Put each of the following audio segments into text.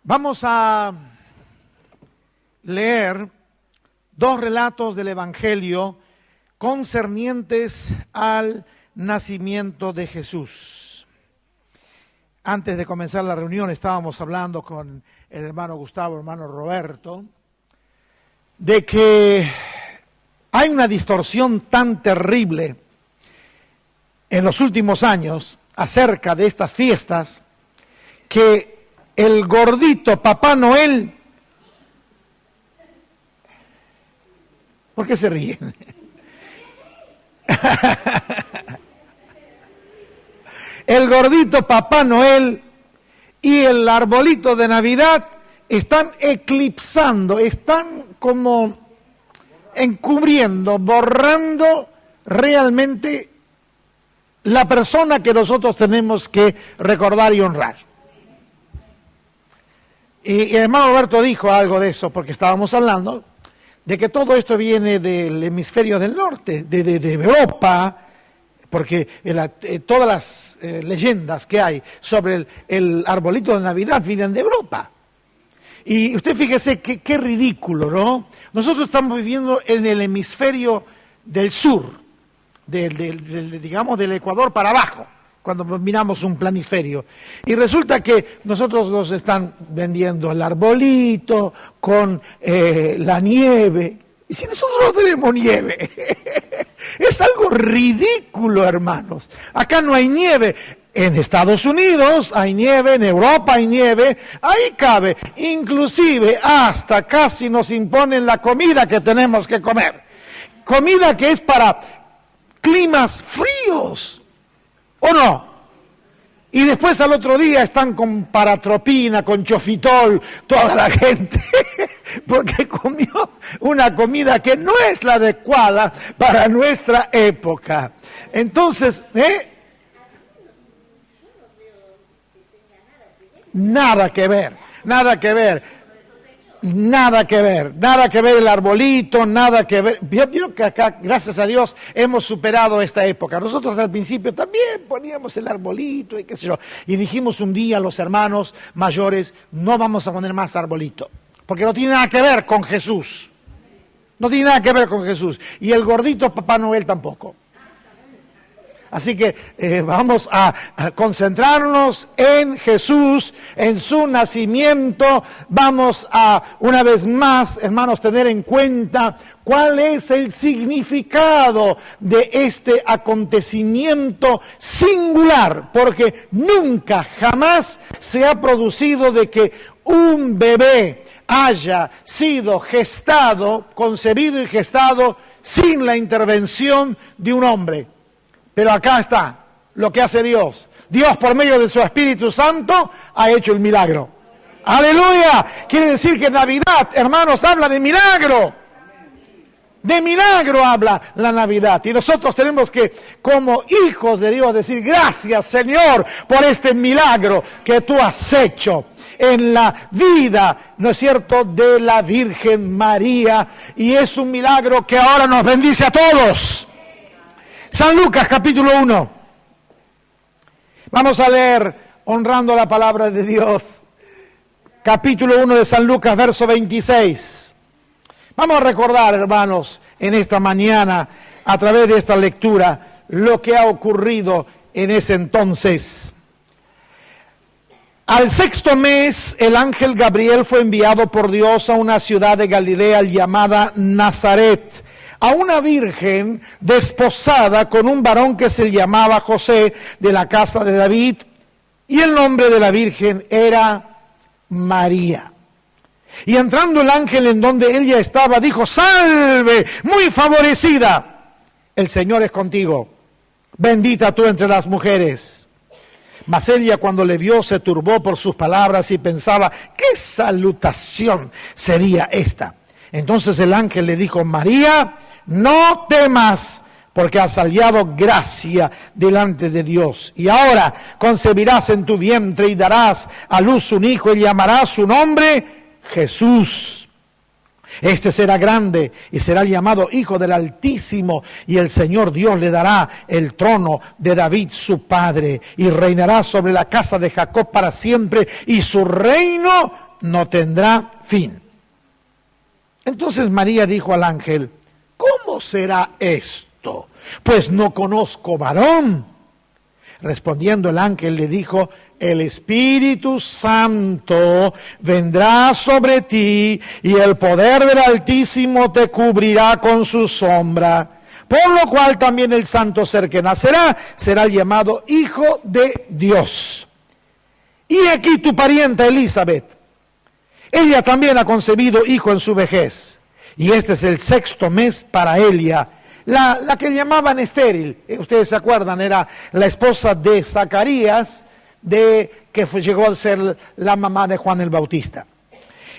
Vamos a leer dos relatos del Evangelio concernientes al nacimiento de Jesús. Antes de comenzar la reunión estábamos hablando con el hermano Gustavo, el hermano Roberto, de que hay una distorsión tan terrible en los últimos años acerca de estas fiestas que el gordito Papá Noel, ¿por qué se ríen? El gordito Papá Noel y el arbolito de Navidad están eclipsando, están como encubriendo, borrando realmente la persona que nosotros tenemos que recordar y honrar. Y el hermano Roberto dijo algo de eso, porque estábamos hablando de que todo esto viene del hemisferio del norte, de Europa, porque todas las leyendas que hay sobre el arbolito de Navidad vienen de Europa. Y usted fíjese qué ridículo, ¿no? Nosotros estamos viviendo en el hemisferio del sur, digamos del Ecuador para abajo, cuando miramos un planisferio. Y resulta que nosotros nos están vendiendo el arbolito con la nieve. Y si nosotros no tenemos nieve, es algo ridículo, hermanos. Acá no hay nieve. En Estados Unidos hay nieve, en Europa hay nieve, ahí cabe. Inclusive hasta casi nos imponen la comida que tenemos que comer. Comida que es para climas fríos, ¿o no? Y después al otro día están con paratropina, con chofitol, toda la gente, porque comió una comida que no es la adecuada para nuestra época. Entonces, nada que ver el arbolito, nada que ver. Vieron que acá, gracias a Dios, hemos superado esta época. Nosotros al principio también poníamos el arbolito y qué sé yo. Y dijimos un día a los hermanos mayores, no vamos a poner más arbolito, porque no tiene nada que ver con Jesús. No tiene nada que ver con Jesús. Y el gordito Papá Noel tampoco. Así que vamos a concentrarnos en Jesús, en su nacimiento. Vamos a, una vez más, hermanos, tener en cuenta cuál es el significado de este acontecimiento singular, porque nunca, jamás se ha producido de que un bebé haya sido gestado, concebido y gestado sin la intervención de un hombre. Pero acá está lo que hace Dios. Dios, por medio de su Espíritu Santo, ha hecho el milagro. ¡Aleluya! Quiere decir que Navidad, hermanos, habla de milagro. De milagro habla la Navidad. Y nosotros tenemos que, como hijos de Dios, decir gracias, Señor, por este milagro que tú has hecho en la vida, ¿no es cierto?, de la Virgen María. Y es un milagro que ahora nos bendice a todos. San Lucas capítulo 1. Vamos a leer honrando la palabra de Dios. Capítulo 1 de San Lucas, verso 26. Vamos a recordar, hermanos, en esta mañana, a través de esta lectura, lo que ha ocurrido en ese entonces. Al sexto mes, el ángel Gabriel fue enviado por Dios a una ciudad de Galilea llamada Nazaret, a una virgen desposada con un varón que se llamaba José, de la casa de David, y el nombre de la virgen era María. Y entrando el ángel en donde ella estaba, dijo: salve, muy favorecida, el Señor es contigo, bendita tú entre las mujeres. Mas ella, cuando le vio, se turbó por sus palabras y pensaba: ¿qué salutación sería esta? Entonces el ángel le dijo: María, no temas, porque has hallado gracia delante de Dios. Y ahora concebirás en tu vientre y darás a luz un hijo y llamarás su nombre Jesús. Este será grande y será llamado Hijo del Altísimo, y el Señor Dios le dará el trono de David su padre, y reinará sobre la casa de Jacob para siempre, y su reino no tendrá fin. Entonces María dijo al ángel, ¿cómo será esto? Pues no conozco varón. Respondiendo el ángel le dijo, el Espíritu Santo vendrá sobre ti y el poder del Altísimo te cubrirá con su sombra. Por lo cual también el santo ser que nacerá será llamado Hijo de Dios. Y aquí tu parienta Elizabeth. Ella también ha concebido hijo en su vejez. Y este es el 6º mes para ella. La que llamaban estéril, ustedes se acuerdan, era la esposa de Zacarías, que llegó a ser la mamá de Juan el Bautista.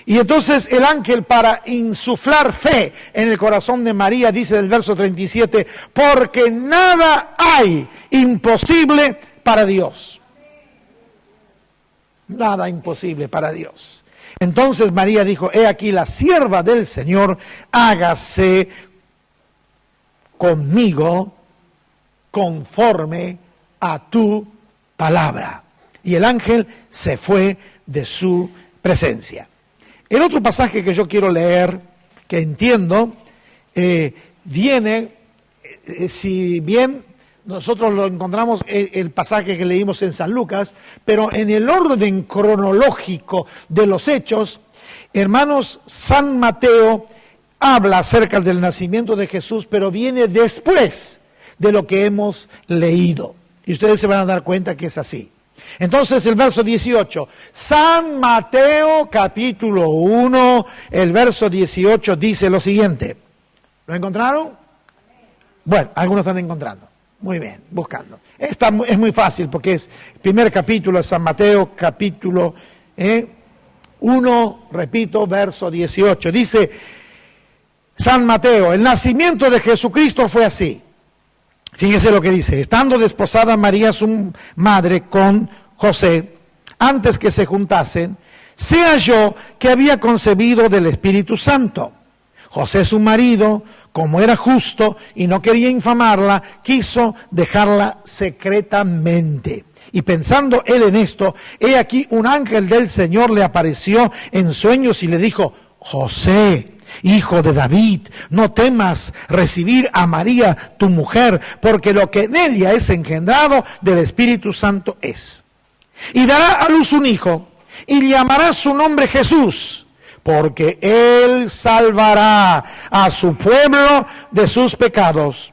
Y entonces el ángel, para insuflar fe en el corazón de María, dice en el verso 37, porque nada hay imposible para Dios. Nada imposible para Dios. Entonces María dijo, he aquí la sierva del Señor, hágase conmigo conforme a tu palabra. Y el ángel se fue de su presencia. El otro pasaje que yo quiero leer, que entiendo, viene, si bien nosotros lo encontramos el pasaje que leímos en San Lucas, pero en el orden cronológico de los hechos, hermanos, San Mateo habla acerca del nacimiento de Jesús, pero viene después de lo que hemos leído. Y ustedes se van a dar cuenta que es así. Entonces el verso 18, San Mateo capítulo 1, el verso 18 dice lo siguiente. ¿Lo encontraron? Bueno, algunos están encontrando. Muy bien, buscando. Es muy fácil porque es el primer capítulo de San Mateo, capítulo 1, repito, verso 18. Dice San Mateo, el nacimiento de Jesucristo fue así. Fíjese lo que dice, estando desposada María su madre con José, antes que se juntasen, se halló que había concebido del Espíritu Santo. José su marido, como era justo y no quería infamarla, quiso dejarla secretamente. Y pensando él en esto, he aquí un ángel del Señor le apareció en sueños y le dijo, José, hijo de David, no temas recibir a María tu mujer, porque lo que en ella es engendrado del Espíritu Santo es. Y dará a luz un hijo, y llamará su nombre Jesús, porque él salvará a su pueblo de sus pecados.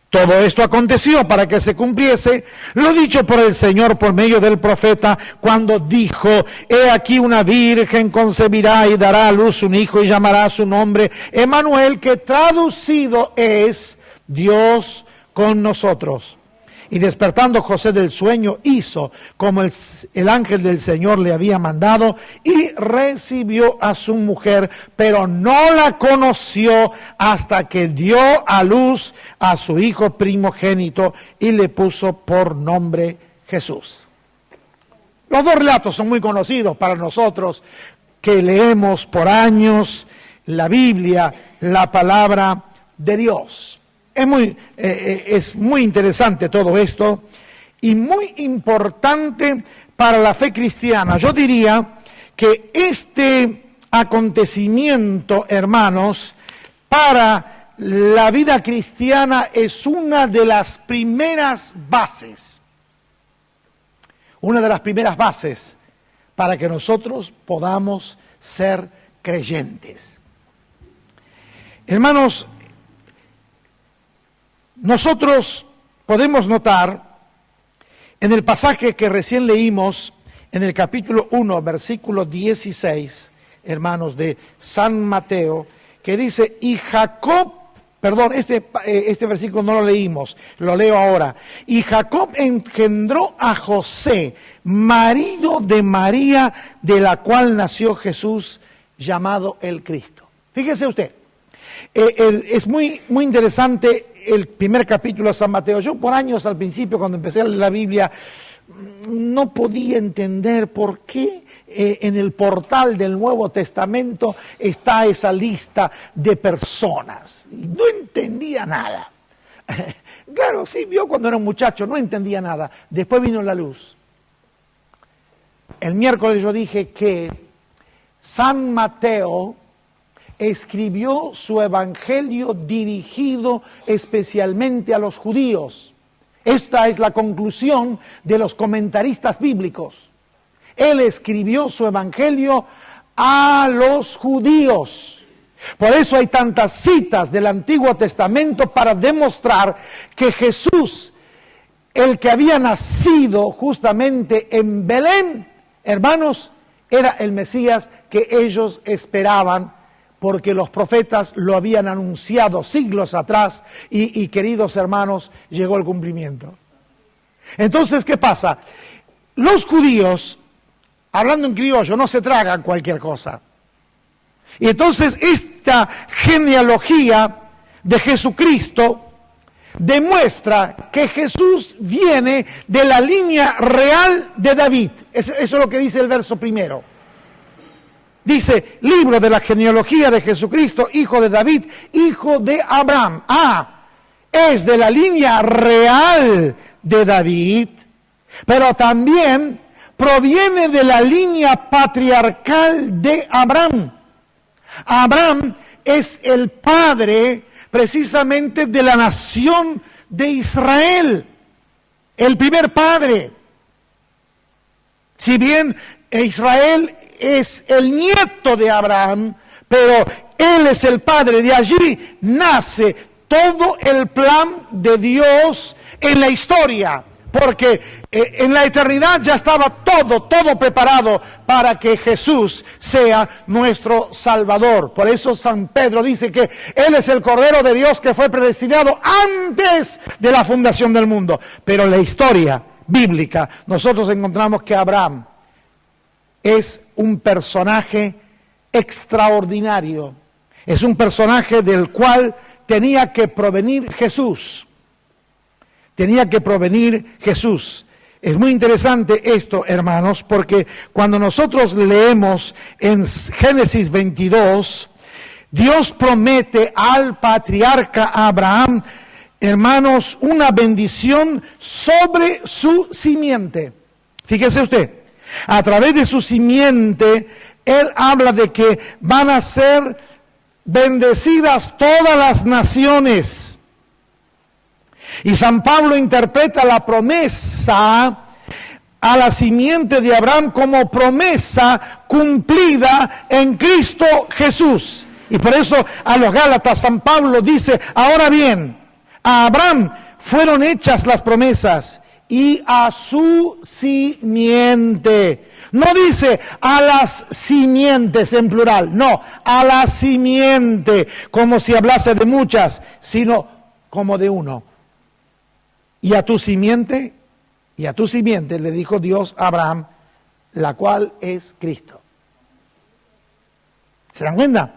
Todo esto aconteció para que se cumpliese lo dicho por el Señor por medio del profeta, cuando dijo, he aquí una virgen concebirá y dará a luz un hijo y llamará su nombre Emmanuel, que traducido es Dios con nosotros. Y despertando José del sueño, hizo como el ángel del Señor le había mandado y recibió a su mujer, pero no la conoció hasta que dio a luz a su hijo primogénito y le puso por nombre Jesús. Los dos relatos son muy conocidos para nosotros que leemos por años la Biblia, la palabra de Dios. Es muy interesante todo esto y muy importante para la fe cristiana. Yo diría que este acontecimiento, hermanos, para la vida cristiana es una de las primeras bases. Una de las primeras bases para que nosotros podamos ser creyentes. Hermanos, nosotros podemos notar en el pasaje que recién leímos, en el capítulo 1, versículo 16, hermanos, de San Mateo, que dice, y Jacob, perdón, este versículo no lo leímos, lo leo ahora, y Jacob engendró a José, marido de María, de la cual nació Jesús, llamado el Cristo. Fíjese usted, es muy interesante el primer capítulo de San Mateo. Yo por años al principio, cuando empecé a leer la Biblia, no podía entender por qué en el portal del Nuevo Testamento está esa lista de personas. No entendía nada. Claro, sí, yo cuando era un muchacho no entendía nada. Después vino la luz. El miércoles yo dije que San Mateo escribió su evangelio dirigido especialmente a los judíos. Esta es la conclusión de los comentaristas bíblicos. Él escribió su evangelio a los judíos. Por eso hay tantas citas del Antiguo Testamento para demostrar que Jesús, el que había nacido justamente en Belén, hermanos, era el Mesías que ellos esperaban, porque los profetas lo habían anunciado siglos atrás y queridos hermanos, llegó el cumplimiento. Entonces, ¿qué pasa? Los judíos, hablando en criollo, no se tragan cualquier cosa. Y entonces esta genealogía de Jesucristo demuestra que Jesús viene de la línea real de David. Eso es lo que dice el verso primero. Dice, libro de la genealogía de Jesucristo, hijo de David, hijo de Abraham. Es de la línea real de David, pero también proviene de la línea patriarcal de Abraham. Abraham es el padre precisamente de la nación de Israel, el primer padre. Si bien Israel es el nieto de Abraham, pero él es el padre. De allí nace todo el plan de Dios en la historia, porque en la eternidad ya estaba todo preparado para que Jesús sea nuestro Salvador. Por eso San Pedro dice que Él es el Cordero de Dios que fue predestinado antes de la fundación del mundo. Pero en la historia bíblica nosotros encontramos que Abraham es un personaje extraordinario. Es un personaje del cual tenía que provenir Jesús. Tenía que provenir Jesús. Es muy interesante esto, hermanos, porque cuando nosotros leemos en Génesis 22, Dios promete al patriarca Abraham, hermanos, una bendición sobre su simiente. Fíjese usted. A través de su simiente, Él habla de que van a ser bendecidas todas las naciones. Y San Pablo interpreta la promesa a la simiente de Abraham como promesa cumplida en Cristo Jesús. Y por eso a los Gálatas San Pablo dice, ahora bien, a Abraham fueron hechas las promesas y a su simiente. No dice a las simientes en plural, no, a la simiente, como si hablase de muchas, sino como de uno. Y a tu simiente le dijo Dios a Abraham, la cual es Cristo. ¿Se dan cuenta?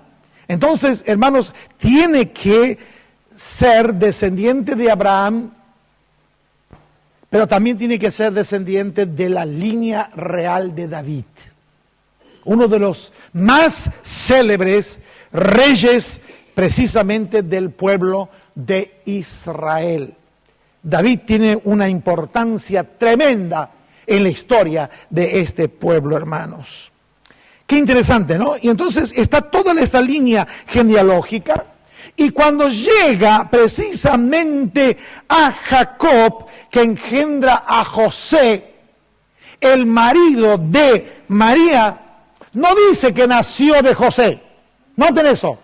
Entonces, hermanos, tiene que ser descendiente de Abraham, pero también tiene que ser descendiente de la línea real de David. Uno de los más célebres reyes precisamente del pueblo de Israel. David tiene una importancia tremenda en la historia de este pueblo, hermanos. Qué interesante, ¿no? Y entonces está toda esta línea genealógica, y cuando llega precisamente a Jacob, que engendra a José, el marido de María, no dice que nació de José. Noten eso.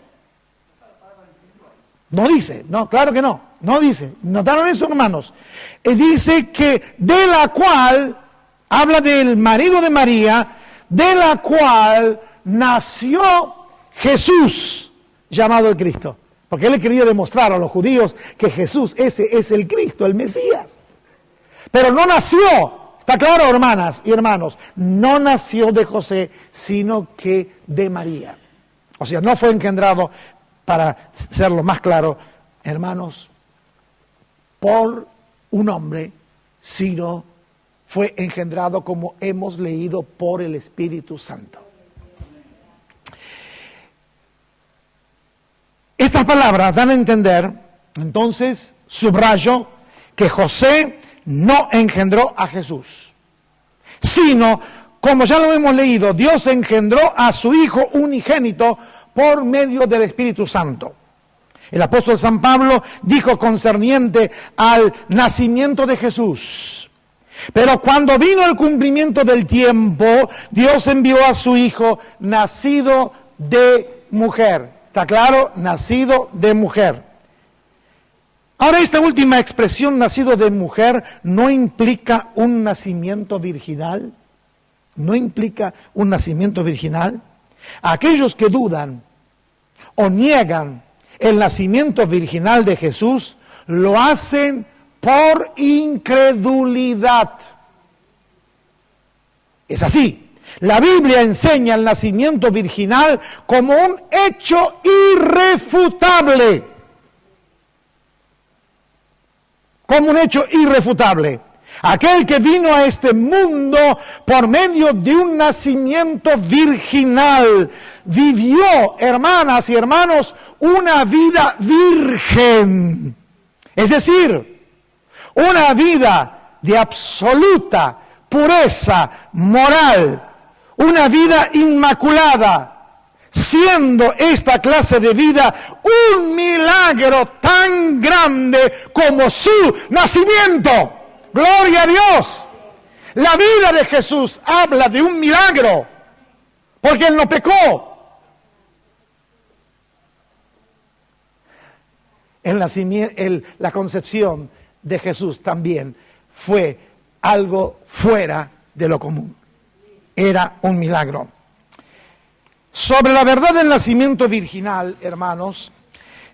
No dice, no, claro que no. No dice, ¿notaron eso, hermanos? Dice que de la cual, habla del marido de María, de la cual nació Jesús, llamado el Cristo. Porque él quería demostrar a los judíos que Jesús, ese es el Cristo, el Mesías. Pero no nació, está claro, hermanas y hermanos, no nació de José, sino que de María. O sea, no fue engendrado, para serlo más claro, hermanos, por un hombre, sino fue engendrado, como hemos leído, por el Espíritu Santo. Estas palabras dan a entender, entonces, subrayo, que José no engendró a Jesús, sino como ya lo hemos leído, Dios engendró a su Hijo unigénito por medio del Espíritu Santo. El apóstol San Pablo dijo concerniente al nacimiento de Jesús: pero cuando vino el cumplimiento del tiempo, Dios envió a su Hijo nacido de mujer. ¿Está claro? Nacido de mujer. Ahora, esta última expresión, nacido de mujer, no implica un nacimiento virginal. No implica un nacimiento virginal. Aquellos que dudan o niegan el nacimiento virginal de Jesús, lo hacen por incredulidad. Es así. La Biblia enseña el nacimiento virginal como un hecho irrefutable. Como un hecho irrefutable. Aquel que vino a este mundo por medio de un nacimiento virginal, vivió, hermanas y hermanos, una vida virgen. Es decir, una vida de absoluta pureza moral, una vida inmaculada, siendo esta clase de vida un milagro tan grande como su nacimiento. ¡Gloria a Dios! La vida de Jesús habla de un milagro, porque Él no pecó. La concepción de Jesús también fue algo fuera de lo común. Era un milagro. Sobre la verdad del nacimiento virginal, hermanos,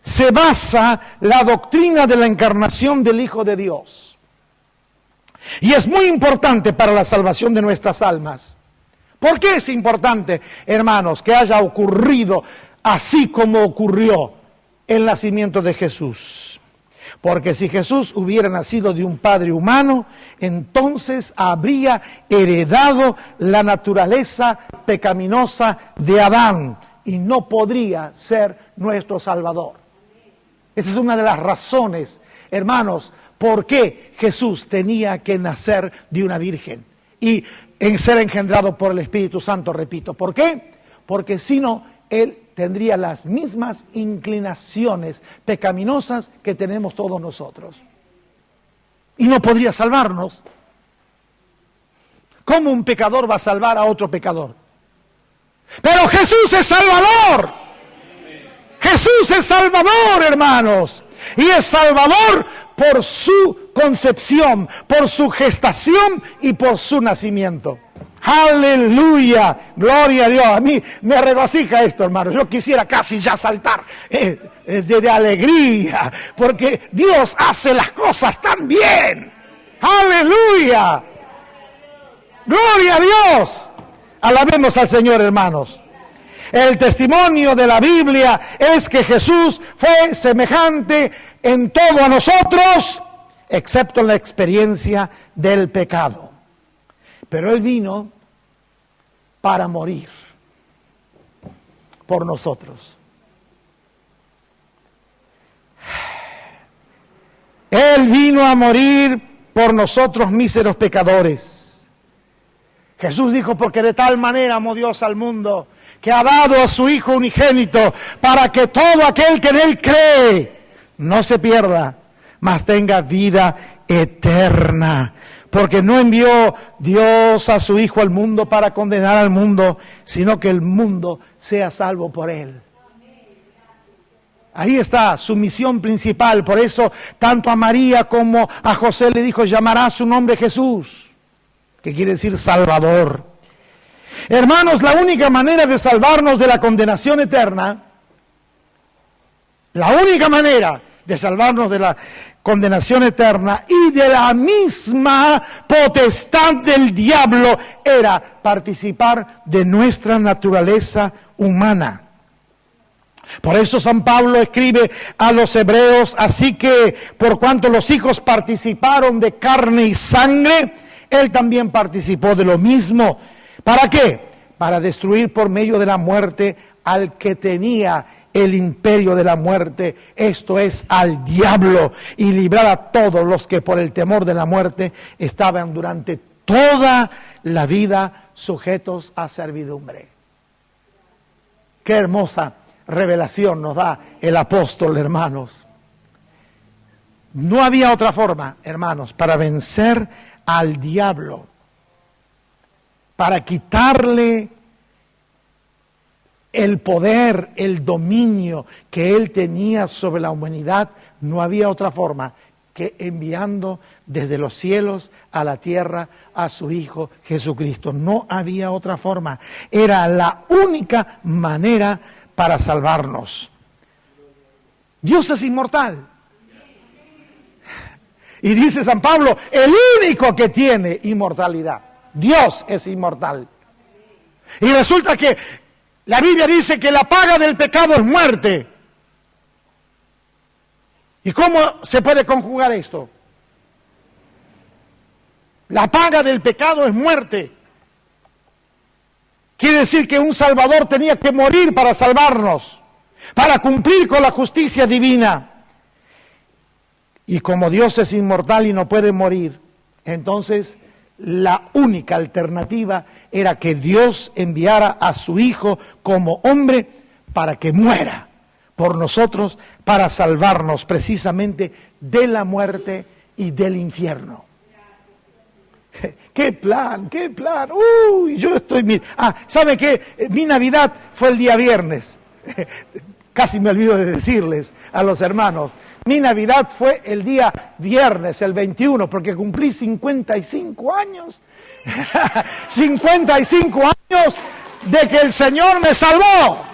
se basa la doctrina de la encarnación del Hijo de Dios. Y es muy importante para la salvación de nuestras almas. ¿Por qué es importante, hermanos, que haya ocurrido así como ocurrió el nacimiento de Jesús? Porque si Jesús hubiera nacido de un padre humano, entonces habría heredado la naturaleza pecaminosa de Adán y no podría ser nuestro Salvador. Esa es una de las razones, hermanos, por qué Jesús tenía que nacer de una virgen y ser engendrado por el Espíritu Santo, repito. ¿Por qué? Porque si no, Él tendría las mismas inclinaciones pecaminosas que tenemos todos nosotros. Y no podría salvarnos. ¿Cómo un pecador va a salvar a otro pecador? Pero Jesús es Salvador. Jesús es Salvador, hermanos. Y es Salvador por su concepción, por su gestación y por su nacimiento. ¡Aleluya! ¡Gloria a Dios! A mí me regocija esto, hermano. Yo quisiera casi ya saltar de alegría, porque Dios hace las cosas tan bien. ¡Aleluya! ¡Gloria a Dios! Alabemos al Señor, hermanos. El testimonio de la Biblia es que Jesús fue semejante en todo a nosotros, excepto en la experiencia del pecado. Pero Él vino para morir por nosotros. Él vino a morir por nosotros, míseros pecadores. Jesús dijo: porque de tal manera amó Dios al mundo, que ha dado a su Hijo unigénito, para que todo aquel que en Él cree no se pierda, mas tenga vida eterna. Porque no envió Dios a su Hijo al mundo para condenar al mundo, sino que el mundo sea salvo por Él. Ahí está su misión principal. Por eso tanto a María como a José le dijo: llamará su nombre Jesús, que quiere decir Salvador. Hermanos, la única manera de salvarnos de la condenación eterna, la única manera de salvarnos de la condenación eterna y de la misma potestad del diablo, era participar de nuestra naturaleza humana. Por eso San Pablo escribe a los hebreos: así que por cuanto los hijos participaron de carne y sangre, Él también participó de lo mismo. ¿Para qué? Para destruir por medio de la muerte al que tenía el imperio de la muerte, esto es, al diablo, y librar a todos los que por el temor de la muerte estaban durante toda la vida sujetos a servidumbre. Qué hermosa revelación nos da el apóstol, hermanos. No había otra forma, hermanos, para vencer al diablo, para quitarle el poder, el dominio que él tenía sobre la humanidad. No había otra forma que enviando desde los cielos a la tierra a su Hijo Jesucristo. No había otra forma. Era la única manera para salvarnos. Dios es inmortal. Y dice San Pablo, el único que tiene inmortalidad. Dios es inmortal. Y resulta que la Biblia dice que la paga del pecado es muerte. ¿Y cómo se puede conjugar esto? La paga del pecado es muerte. Quiere decir que un Salvador tenía que morir para salvarnos, para cumplir con la justicia divina. Y como Dios es inmortal y no puede morir, entonces la única alternativa era que Dios enviara a su Hijo como hombre para que muera por nosotros, para salvarnos precisamente de la muerte y del infierno. ¡Qué plan! ¡Qué plan! ¡Uy! Yo estoy... ¿sabe qué? Mi Navidad fue el día viernes. Casi me olvido de decirles a los hermanos. Mi Navidad fue el día viernes, el 21, porque cumplí 55 años. 55 años de que el Señor me salvó.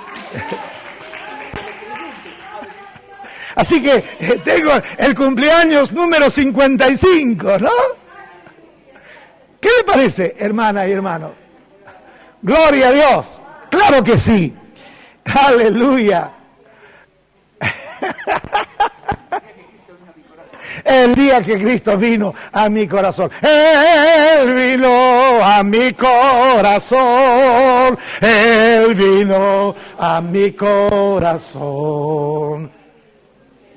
Así que tengo el cumpleaños número 55, ¿no? ¿Qué le parece, hermana y hermano? Gloria a Dios. Claro que sí. Aleluya. El día que Cristo vino a mi corazón. Él vino a mi corazón. Él vino a mi corazón.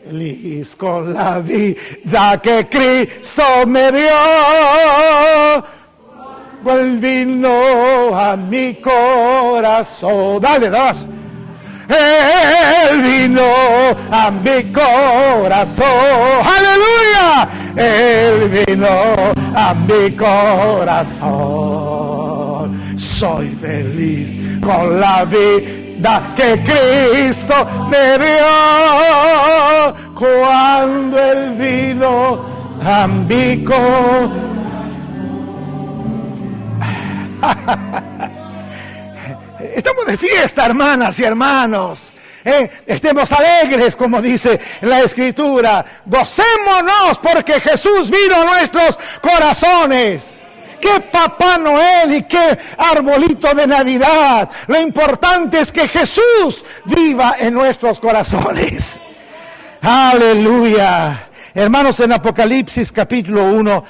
Feliz con la vida que Cristo me dio. Él vino a mi corazón. Dale, das. Él vino a mi corazón. ¡Aleluya! Él vino a mi corazón. Soy feliz con la vida que Cristo me dio. Cuando Él vino a mi corazón. Estamos de fiesta, hermanas y hermanos. Estemos alegres, como dice la Escritura. Gocémonos porque Jesús vino a nuestros corazones. ¡Qué Papá Noel y qué arbolito de Navidad! Lo importante es que Jesús viva en nuestros corazones. ¡Aleluya! Hermanos, en Apocalipsis capítulo 1,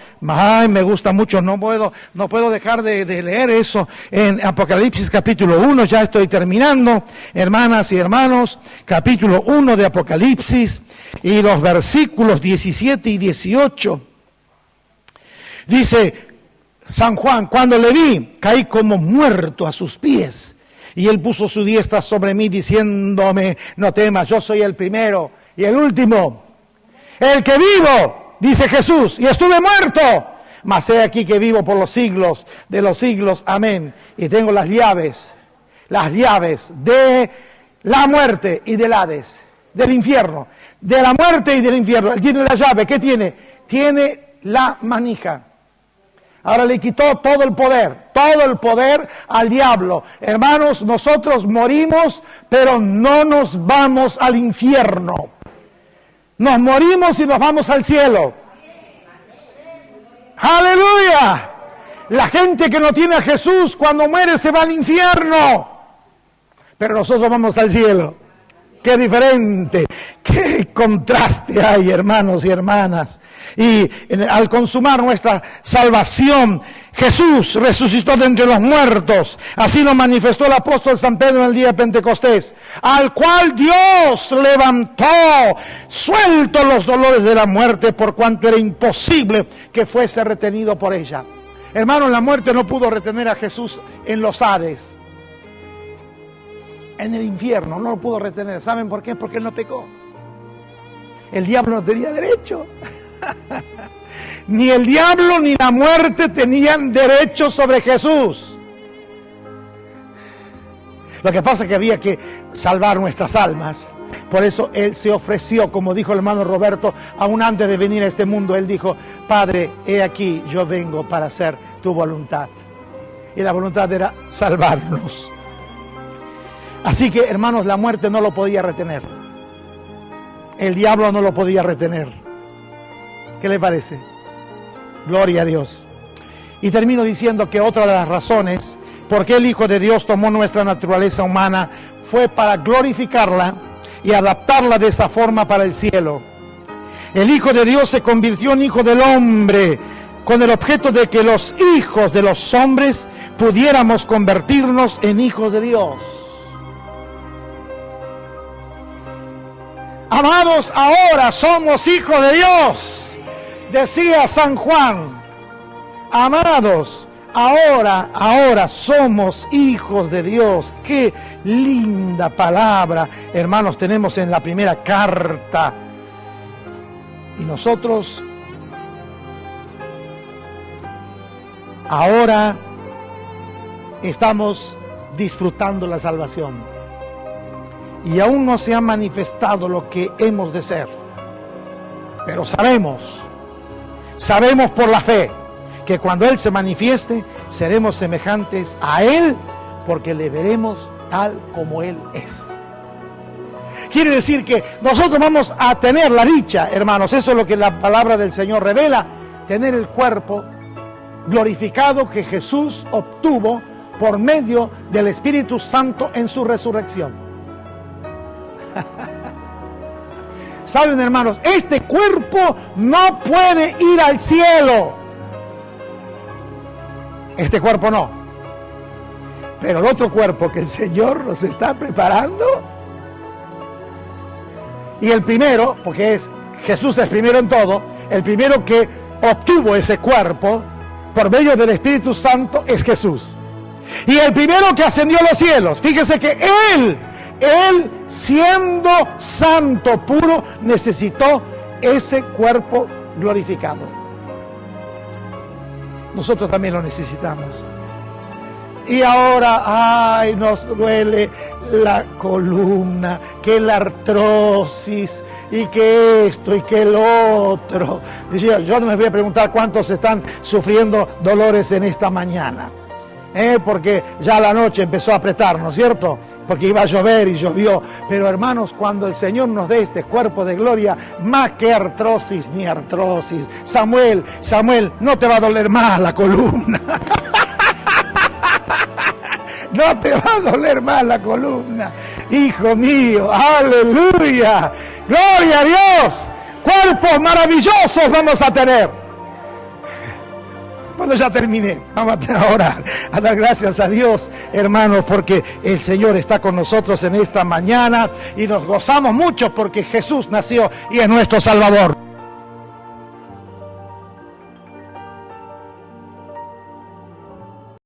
me gusta mucho, no puedo dejar de leer eso. En Apocalipsis capítulo 1, ya estoy terminando, hermanas y hermanos, capítulo 1 de Apocalipsis y los versículos 17 y 18. Dice San Juan, cuando le vi, caí como muerto a sus pies, y él puso su diestra sobre mí diciéndome, no temas, yo soy el primero y el último, el que vivo, dice Jesús, y estuve muerto, mas he aquí que vivo por los siglos de los siglos, amén. Y tengo las llaves de la muerte y del Hades, del infierno, de la muerte y del infierno. Él tiene la llave, ¿qué tiene? Tiene la manija. Ahora le quitó todo el poder al diablo. Hermanos, nosotros morimos, pero no nos vamos al infierno. Nos morimos y nos vamos al cielo. ¡Aleluya! La gente que no tiene a Jesús cuando muere se va al infierno. Pero nosotros vamos al cielo. ¡Qué diferente! ¡Qué contraste hay, hermanos y hermanas! Y al consumar nuestra salvación, Jesús resucitó de entre los muertos. Así lo manifestó el apóstol San Pedro en el día de Pentecostés, al cual Dios levantó, suelto los dolores de la muerte, por cuanto era imposible que fuese retenido por ella. Hermanos, la muerte no pudo retener a Jesús en los Hades. En el infierno no lo pudo retener. ¿Saben por qué? Porque Él no pecó. El diablo no tenía derecho. Ni el diablo ni la muerte tenían derecho sobre Jesús. Lo que pasa es que había que salvar nuestras almas. Por eso Él se ofreció, como dijo el hermano Roberto, aún antes de venir a este mundo. Él dijo: Padre, he aquí, yo vengo para hacer tu voluntad. Y la voluntad era salvarnos. Así que, hermanos, la muerte no lo podía retener. El diablo no lo podía retener. ¿Qué le parece? Gloria a Dios. Y termino diciendo que otra de las razones por qué el Hijo de Dios tomó nuestra naturaleza humana fue para glorificarla y adaptarla de esa forma para el cielo. El Hijo de Dios se convirtió en Hijo del Hombre con el objeto de que los hijos de los hombres pudiéramos convertirnos en hijos de Dios. Amados, ahora somos hijos de Dios, decía San Juan. Amados, ahora somos hijos de Dios. Qué linda palabra, hermanos, tenemos en la primera carta. Y nosotros ahora estamos disfrutando la salvación. Y aún no se ha manifestado lo que hemos de ser. Pero sabemos por la fe que cuando Él se manifieste, seremos semejantes a Él, porque le veremos tal como Él es. Quiere decir que nosotros vamos a tener la dicha, hermanos, eso es lo que la palabra del Señor revela, tener el cuerpo glorificado que Jesús obtuvo por medio del Espíritu Santo en su resurrección. Saben, hermanos, este cuerpo no puede ir al cielo. Este cuerpo no. Pero el otro cuerpo que el Señor nos está preparando, y el primero, porque Jesús es primero en todo, el primero que obtuvo ese cuerpo por medio del Espíritu Santo es Jesús. Y el primero que ascendió a los cielos, fíjese que Él siendo santo, puro, necesitó ese cuerpo glorificado. Nosotros también lo necesitamos. Y ahora, nos duele la columna, que la artrosis, y que esto, y que el otro. Yo no me voy a preguntar cuántos están sufriendo dolores en esta mañana. Porque ya la noche empezó a apretar, ¿no es cierto? Porque iba a llover y llovió. Pero hermanos, cuando el Señor nos dé este cuerpo de gloria, más que artrosis ni artrosis. Samuel, no te va a doler más la columna. No te va a doler más la columna. Hijo mío, aleluya. Gloria a Dios. Cuerpos maravillosos vamos a tener. Bueno, ya terminé. Vamos a orar, a dar gracias a Dios, hermanos, porque el Señor está con nosotros en esta mañana y nos gozamos mucho porque Jesús nació y es nuestro Salvador.